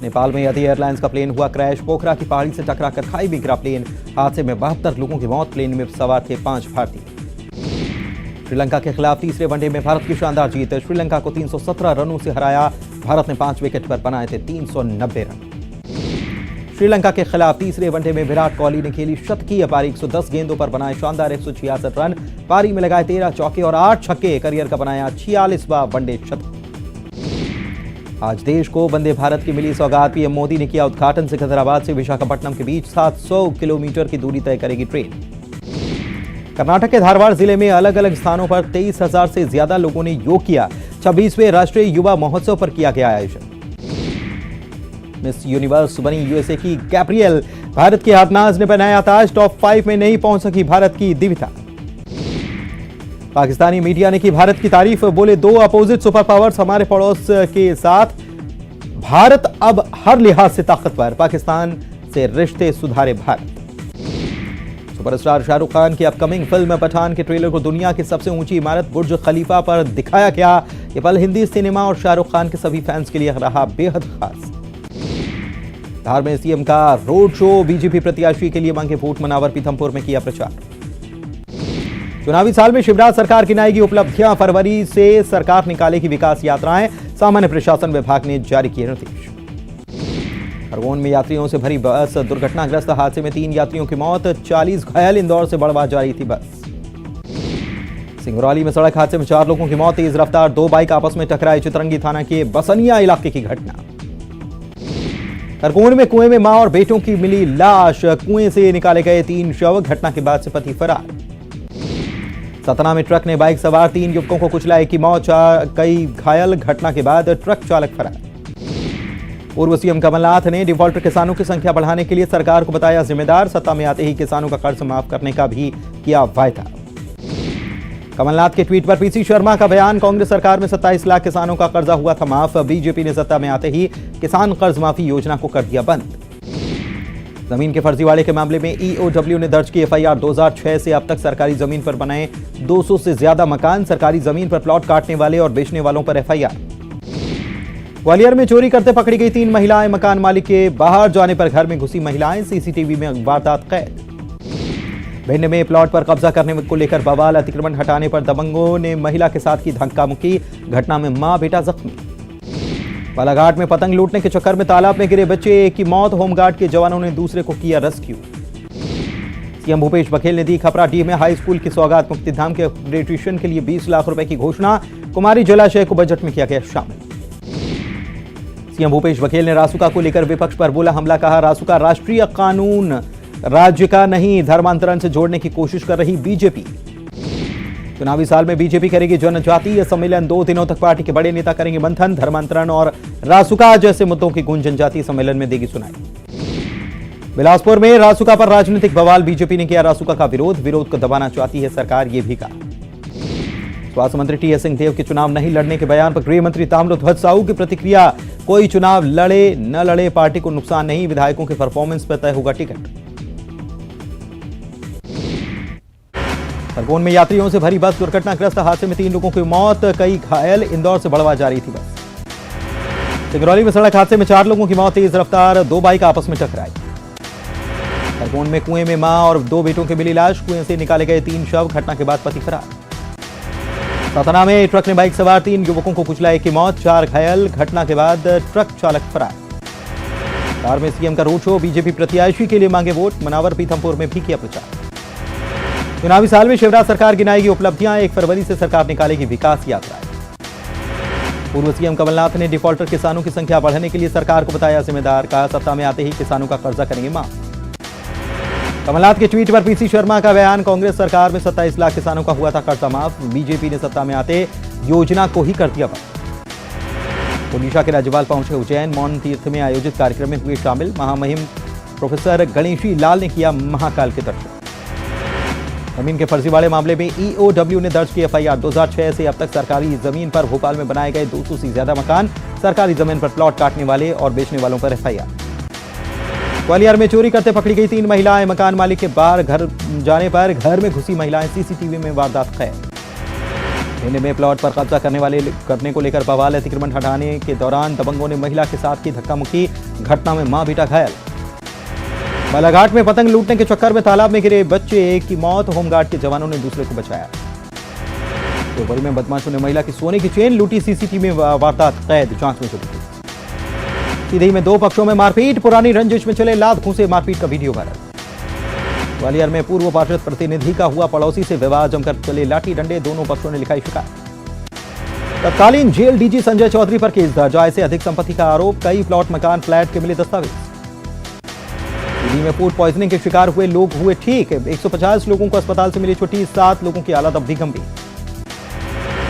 नेपाल में यति एयरलाइंस का प्लेन हुआ क्रैश। पोखरा की पहाड़ी से टकराकर खाई में गिरा प्लेन। हादसे में 72 लोगों की मौत। प्लेन में सवार थे 5 भारतीय। श्रीलंका के खिलाफ तीसरे वनडे में भारत की शानदार जीत। श्रीलंका को 317 रनों से हराया। भारत ने 5 विकेट पर बनाए थे 390 रन। श्रीलंका के खिलाफ तीसरे वनडे में विराट कोहली ने खेली शतकीय पारी। 110 गेंदों पर बनाए शानदार 166 रन। पारी में लगाए 13 चौके और 8 छक्के। करियर का बनाया 46वां वनडे शतक। आज देश को वंदे भारत की मिली सौगात। पीएम मोदी ने किया उद्घाटन। सिकंदराबाद से विशाखापट्टनम के बीच 700 किलोमीटर की दूरी तय करेगी ट्रेन। कर्नाटक के धारवाड़ जिले में अलग अलग स्थानों पर 23,000 से ज्यादा लोगों ने योग किया। 26वें राष्ट्रीय युवा महोत्सव पर किया गया आयोजन। मिस यूनिवर्स बनी यूएसए की गैब्रियल। भारत की हाथनाज ने बनाया ताज। टॉप 5 में नहीं पहुंच सकी भारत की दिविता। पाकिस्तानी मीडिया ने की भारत की तारीफ। बोले 2 अपोजिट सुपर पावर्स हमारे पड़ोस के साथ। भारत अब हर लिहाज से ताकतवर। पाकिस्तान से रिश्ते सुधारे भारत। सुपरस्टार शाहरुख खान की अपकमिंग फिल्म पठान के ट्रेलर को दुनिया की सबसे ऊंची इमारत बुर्ज खलीफा पर दिखाया गया। ये पल हिंदी सिनेमा और शाहरुख खान के सभी फैंस के लिए रहा बेहद खास। धार में सीएम का रोड शो। बीजेपी प्रत्याशी के लिए मांगे वोट। मनावर पीथमपुर में किया प्रचार। चुनावी साल में शिवराज सरकार गिनाएगी उपलब्धियां। फरवरी से सरकार निकालेगी विकास यात्राएं। सामान्य प्रशासन विभाग ने जारी किए निर्देश। खरगोन में यात्रियों से भरी बस दुर्घटनाग्रस्त। हादसे में 3 यात्रियों की मौत। 40 घायल। इंदौर से बड़वा जा रही थी बस। सिंगरौली में सड़क हादसे में 4 लोगों की मौत। तेज रफ्तार 2 बाइक आपस में टकराए। चितरंगी थाना के बसनिया इलाके की घटना। खरगोन में कुएं में मां और बेटों की मिली लाश। कुएं से निकाले गए 3 शव। घटना के बाद से पति फरार। सतना में ट्रक ने बाइक सवार 3 युवकों को कुचला। एक की मौत, कई घायल। घटना के बाद ट्रक चालक फरार। पूर्व सीएम कमलनाथ ने डिफॉल्टर किसानों की संख्या बढ़ाने के लिए सरकार को बताया जिम्मेदार। सत्ता में आते ही किसानों का कर्ज माफ करने का भी किया वायदा। कमलनाथ के ट्वीट पर पीसी शर्मा का बयान। कांग्रेस सरकार में 27 लाख किसानों का कर्जा हुआ था माफ। बीजेपी ने सत्ता में आते ही किसान कर्ज माफी योजना को कर दिया बंद। जमीन के फर्जीवाड़े के मामले में ईओडब्ल्यू ने दर्ज की एफआईआर। 2006 से अब तक सरकारी जमीन पर बनाए 200 से ज्यादा मकान। सरकारी जमीन पर प्लॉट काटने वाले और बेचने वालों पर एफआईआर। ग्वालियर में चोरी करते पकड़ी गई 3 महिलाएं। मकान मालिक के बाहर जाने पर घर में घुसी महिलाएं। सीसीटीवी में वारदात कैद। भिंड में प्लॉट पर कब्जा करने को लेकर बवाल। अतिक्रमण हटाने पर दबंगों ने महिला के साथ की धक्का मुक्की। घटना में मां बेटा जख्मी। बालाघाट में पतंग लूटने के चक्कर में तालाब में गिरे बच्चे। एक की मौत। होमगार्ड के जवानों ने दूसरे को किया रेस्क्यू। सीएम भूपेश बघेल ने दी खपराडीह में हाई स्कूल की सौगात। मुक्तिधाम के अपग्रेडेशन के लिए 20 लाख रुपए की घोषणा। कुमारी जलाशय को बजट में किया गया शामिल। सीएम भूपेश बघेल ने रासुका को लेकर विपक्ष पर बोला हमला। कहा रासुका राष्ट्रीय कानून राज्य का नहीं। धर्मांतरण से जोड़ने की कोशिश कर रही बीजेपी। चुनावी साल में बीजेपी करेगी जनजातीय सम्मेलन। 2 दिनों तक पार्टी के बड़े नेता करेंगे मंथन। धर्मांतरण और रासुका जैसे मुद्दों की गूंज जनजातीय सम्मेलन में देगी सुनाई। बिलासपुर में रासुका पर राजनीतिक बवाल। बीजेपी ने किया रासुका का विरोध। विरोध को दबाना चाहती है सरकार, ये भी कहा। स्वास्थ्य मंत्री टीएस सिंहदेव के चुनाव नहीं लड़ने के बयान पर गृह मंत्री ताम्रध्वज साहू की प्रतिक्रिया। कोई चुनाव लड़े न लड़े पार्टी को नुकसान नहीं। विधायकों के परफॉर्मेंस पर तय होगा टिकट। खरगोन में यात्रियों से भरी बस दुर्घटनाग्रस्त। हादसे में 3 लोगों की मौत, कई घायल। इंदौर से बड़वा जा रही थी बस। सिंगरौली में सड़क हादसे में 4 लोगों की मौत। तेज रफ्तार 2 बाइक आपस में टकराई। खरगोन में कुएं में मां और 2 बेटों की मिली लाश। कुएं से निकाले गए 3 शव। घटना के बाद पति फरार। सतना में ट्रक ने बाइक सवार 3 युवकों को कुचला। एक की मौत, 4 घायल। घटना के बाद ट्रक चालक फरार। धार में सीएम का रोड शो। बीजेपी प्रत्याशी के लिए मांगे वोट। मनावर पीथमपुर में भी किया प्रचार। चुनावी साल में शिवराज सरकार गिनाएगी उपलब्धियां। 1 फरवरी से सरकार निकालेगी विकास यात्राएं। पूर्व सीएम कमलनाथ ने डिफॉल्टर किसानों की संख्या बढ़ाने के लिए सरकार को बताया जिम्मेदार। कहा सत्ता में आते ही किसानों का कर्जा करेंगे माफ। कमलनाथ के ट्वीट पर पीसी शर्मा का बयान। कांग्रेस सरकार में 27 लाख किसानों का हुआ था कर्जा माफ। बीजेपी ने सत्ता में आते योजना को ही कर दिया बंद। ओडिशा के राज्यपाल पहुंचे उज्जैन। मौन तीर्थ में आयोजित कार्यक्रम में हुए शामिल। महामहिम प्रोफेसर गणेशी लाल ने किया महाकाल के दर्शन। जमीन के फर्जीवाड़े मामले में ईओडब्ल्यू ने दर्ज की एफआईआर। 2006 से अब तक सरकारी जमीन पर भोपाल में बनाए गए 200 से ज्यादा मकान। सरकारी जमीन पर प्लॉट काटने वाले और बेचने वालों पर एफआईआर। ग्वालियर में चोरी करते पकड़ी गई 3 महिलाएं। मकान मालिक के बाहर घर जाने पर घर में घुसी महिलाएं। सीसीटीवी में वारदात कैद। भिंड में प्लॉट पर कब्जा करने को लेकर बवाल। अतिक्रमण हटाने के दौरान दबंगों ने महिला के साथ की धक्का मुक्की। घटना में मां बेटा घायल। बालाघाट में पतंग लूटने के चक्कर में तालाब में गिरे बच्चे की मौत। होमगार्ड के जवानों ने दूसरे को बचाया। शिवपुरी में बदमाशों ने महिला की सोने की चेन लूटी। सीसीटीवी में वारदात कैद। जांच में जुटी। सीधी में दो पक्षों में मारपीट। पुरानी रंजिश में चले लात घूंसे मारपीट का वीडियो वायरल। ग्वालियर में पूर्व पार्षद प्रतिनिधि का हुआ पड़ोसी से विवाद। जमकर चले लाठी डंडे। दोनों पक्षों ने लिखाई शिकायत। तत्कालीन जेल डीजी संजय चौधरी पर केस दर्ज। आय से अधिक संपत्ति का आरोप। कई प्लॉट मकान फ्लैट के मिले दस्तावेज। दिल्ली में फूड पॉइजनिंग के शिकार हुए लोग हुए ठीक। 150 लोगों को अस्पताल से मिली छुट्टी। 7 लोगों की हालत अब भी गंभीर।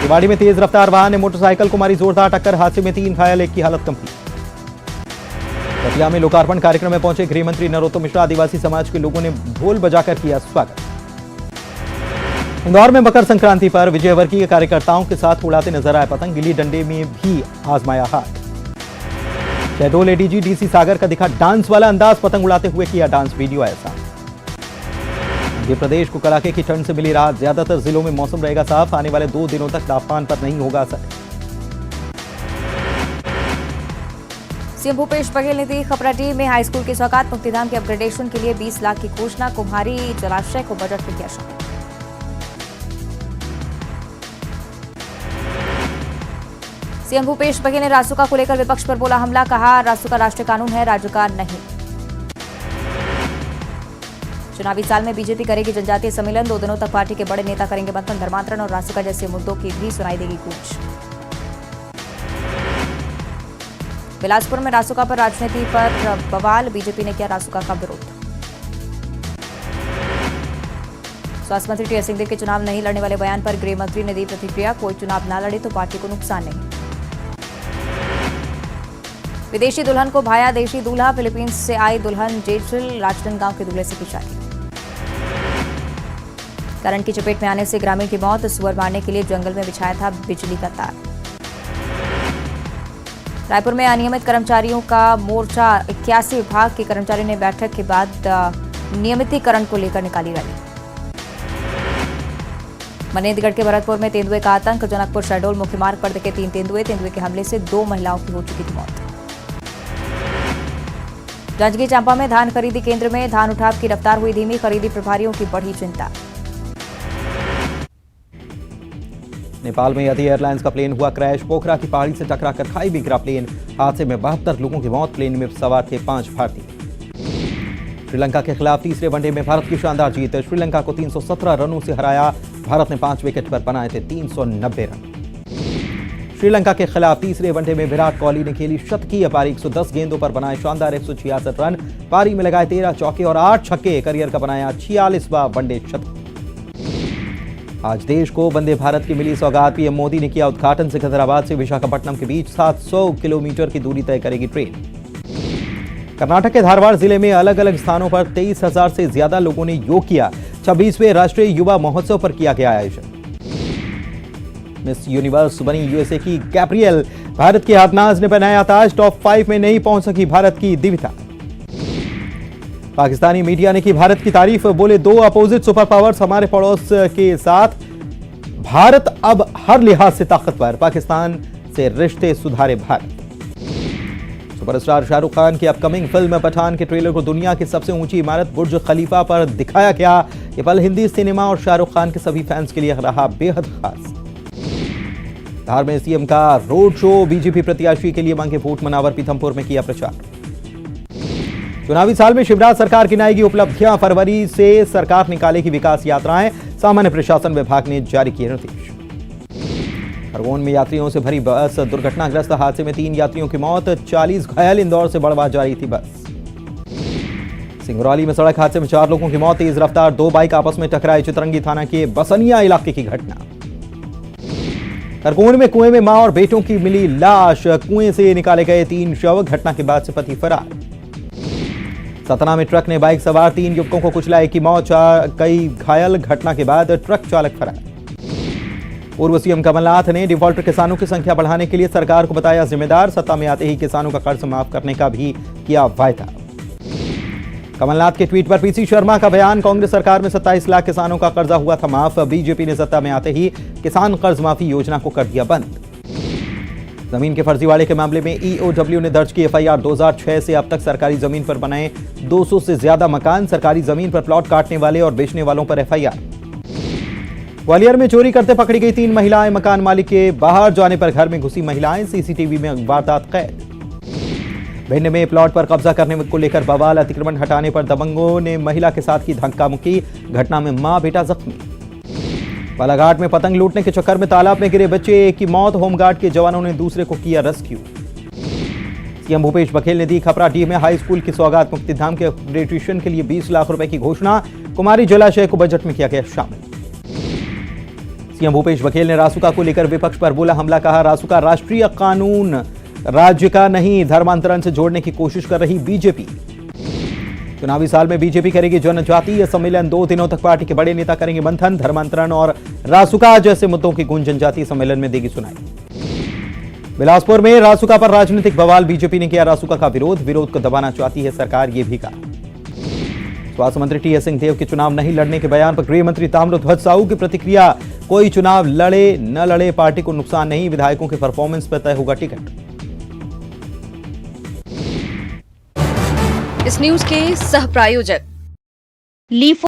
रेवाड़ी में तेज रफ्तार वाहन ने मोटरसाइकिल को मारी जोरदार टक्कर। हादसे में 3 घायल, 1 की हालत गंभीर। दतिया में लोकार्पण कार्यक्रम में पहुंचे गृह मंत्री नरोत्तम मिश्रा। आदिवासी समाज के लोगों ने ढोल बजाकर किया स्वागत। इंदौर में मकर संक्रांति पर विजयवर्गीय कार्यकर्ताओं के साथ उड़ाते नजर आए पतंग। गिल्ली डंडे में भी आजमाया हाथ। शहडोल एडीजी डीसी सागर का दिखा डांस वाला अंदाज। पतंग उड़ाते हुए किया डांस। वीडियो ऐसा। मध्य प्रदेश को कड़ाके की ठंड से मिली राहत। ज्यादातर जिलों में मौसम रहेगा साफ। आने वाले 2 दिनों तक तापमान पर नहीं होगा असर। सीएम भूपेश बघेल ने दी खपराटी में हाईस्कूल के सौगात मुक्तिधाम के अपग्रेडेशन के लिए 20 लाख की घोषणा। कुम्हारी जलाशय को बजट में किया शामिल। सीएम भूपेश बघेल ने रासुका को लेकर विपक्ष पर बोला हमला। कहा रासुका राष्ट्रीय कानून है, राज्य का नहीं। चुनावी साल में बीजेपी करेगी जनजातीय सम्मेलन। 2 दिनों तक पार्टी के बड़े नेता करेंगे मंथन। धर्मांतरण और रासुका जैसे मुद्दों की भी सुनाई देगी गूंज। बिलासपुर में रासुका पर राजनीति पर बवाल। बीजेपी ने किया रासुका का विरोध। स्वास्थ्य मंत्री टीएस सिंहदेव के चुनाव नहीं लड़ने वाले बयान पर गृह मंत्री ने दी प्रतिक्रिया। कोई चुनाव न लड़े तो पार्टी को नुकसान नहीं। विदेशी दुल्हन को भाया देशी दूल्हा। फिलीपींस से आई दुल्हन जेजिल राजनांदगांव के दूल्हे से की शादी। करंट की चपेट में आने से ग्रामीण की मौत। सुअर मारने के लिए जंगल में बिछाया था बिजली का तार। रायपुर में अनियमित कर्मचारियों का मोर्चा। 81 विभाग के कर्मचारियों ने बैठक के बाद नियमितीकरण को लेकर निकाली रैली। मनेंद्रगढ़ के भरतपुर में तेंदुए का आतंक। जनकपुर शहडोल मुख्य मार्ग पर दिखे 3 तेंदुए। तेंदुए के हमले से 2 महिलाओं की हो चुकी थी मौत। जांजगीर चांपा में धान खरीदी केंद्र में धान उठाव की रफ्तार हुई धीमी। खरीदी प्रभारियों की बढ़ी चिंता। नेपाल में यति एयरलाइंस का प्लेन हुआ क्रैश। पोखरा की पहाड़ी से टकराकर खाई में गिरा प्लेन। हादसे में 72 लोगों की मौत। प्लेन में सवार थे 5 भारतीय। श्रीलंका के खिलाफ तीसरे वनडे में भारत की शानदार जीत। श्रीलंका को 317 रनों से हराया। भारत ने 5 विकेट पर बनाए थे 390 रन। श्रीलंका के खिलाफ तीसरे वनडे में विराट कोहली ने खेली शतकीय पारी। 110 गेंदों पर बनाए शानदार 166 रन। पारी में लगाए 13 चौके और 8 छक्के। करियर का बनाया 46वां वनडे शतक। आज देश को वंदे भारत की मिली सौगात। पीएम मोदी ने किया उद्घाटन। सिकंदराबाद से विशाखापट्टनम के बीच 700 किलोमीटर की दूरी तय करेगी ट्रेन। कर्नाटक के धारवाड़ जिले में अलग अलग स्थानों पर 23,000 से ज्यादा लोगों ने योग किया। 26वें राष्ट्रीय युवा महोत्सव पर किया गया आयोजन। मिस यूनिवर्स बनी यूएसए की गैब्रियल। भारत की हाथनाज ने बनाया ताज। टॉप 5 में नहीं पहुंच सकी भारत की दिव्यता। पाकिस्तानी मीडिया ने की भारत की तारीफ। बोले 2 अपोजिट सुपर पावर्स हमारे पड़ोस के साथ। भारत अब हर लिहाज से ताकतवर। पाकिस्तान से रिश्ते सुधारे भारत। सुपरस्टार शाहरुख खान की अपकमिंग फिल्म पठान के ट्रेलर को दुनिया की सबसे ऊंची इमारत बुर्ज खलीफा पर दिखाया गया। ये पल हिंदी सिनेमा और शाहरुख खान के सभी फैंस के लिए रहा बेहद खास। धार में सीएम का रोड शो। बीजेपी प्रत्याशी के लिए मांगे वोट। मनावर पीथमपुर में किया प्रचार। चुनावी साल में शिवराज सरकार गिनाएगी उपलब्धियां। फरवरी से सरकार निकालेगी विकास यात्राएं। सामान्य प्रशासन विभाग ने जारी किए निर्देश। खरगोन में यात्रियों से भरी बस दुर्घटनाग्रस्त। हादसे में 3 यात्रियों की मौत। 40 घायल। इंदौर से बड़वा जा रही थी बस। सिंगरौली में सड़क हादसे में 4 लोगों की मौत। तेज रफ्तार 2 बाइक आपस में टकराई। चितरंगी थाना के बसनिया इलाके की घटना। खरगोन में कुएं में मां और बेटों की मिली लाश। कुएं से निकाले गए 3 शव। घटना के बाद से पति फरार। सतना में ट्रक ने बाइक सवार 3 युवकों को कुचला। 1 की मौत, कई घायल। घटना के बाद ट्रक चालक फरार। पूर्व सीएम कमलनाथ ने डिफॉल्टर किसानों की संख्या बढ़ाने के लिए सरकार को बताया जिम्मेदार। सत्ता में आते ही किसानों का कर्ज माफ करने का भी किया वायदा। कमलनाथ के ट्वीट पर पीसी शर्मा का बयान, कांग्रेस सरकार में 27 लाख किसानों का कर्जा हुआ था माफ, बीजेपी ने सत्ता में आते ही किसान कर्ज माफी योजना को कर दिया बंद। जमीन के फर्जीवाड़े के मामले में ईओडब्ल्यू ने दर्ज की एफआईआर, 2006 से अब तक सरकारी जमीन पर बनाए 200 से ज्यादा मकान, सरकारी जमीन पर प्लॉट काटने वाले और बेचने वालों पर एफआईआर। ग्वालियर में चोरी करते पकड़ी गई 3 महिलाएं, मकान मालिक के बाहर जाने पर घर में घुसी महिलाएं, सीसीटीवी में वारदात कैद। भिंड में प्लॉट पर कब्जा करने को लेकर बवाल, अतिक्रमण हटाने पर दबंगों ने महिला के साथ की धक्का मुक्की, घटना में मां बेटा जख्मी। बालाघाट में पतंग लूटने के चक्कर में तालाब में गिरे बच्चे, एक की मौत, होमगार्ड के जवानों ने दूसरे को किया रेस्क्यू। सीएम भूपेश बघेल ने दी खपराडीह में हाई स्कूल की सौगात, मुक्तिधाम के अपग्रेडेशन के लिए 20 लाख रुपए की घोषणा, कुमारी जलाशय को बजट में किया गया शामिल। सीएम भूपेश बघेल ने रासुका को लेकर विपक्ष पर बोला हमला, कहा रासुका राष्ट्रीय कानून राज्य का नहीं, धर्मांतरण से जोड़ने की कोशिश कर रही बीजेपी। चुनावी साल में बीजेपी करेगी जनजातीय सम्मेलन, 2 दिनों तक पार्टी के बड़े नेता करेंगे मंथन, धर्मांतरण और रासुका जैसे मुद्दों की गूंज जनजातीय सम्मेलन में देगी सुनाई। बिलासपुर में रासुका पर राजनीतिक बवाल, बीजेपी ने किया रासुका का विरोध को दबाना चाहती है सरकार, ये भी कहा। स्वास्थ्य मंत्री टीएस सिंहदेव के चुनाव नहीं लड़ने के बयान पर गृह मंत्री ताम्रध्वज साहू की प्रतिक्रिया, कोई चुनाव लड़े न लड़े पार्टी को नुकसान नहीं, विधायकों के परफॉर्मेंस पर तय होगा टिकट। इस न्यूज के सह प्रायोजक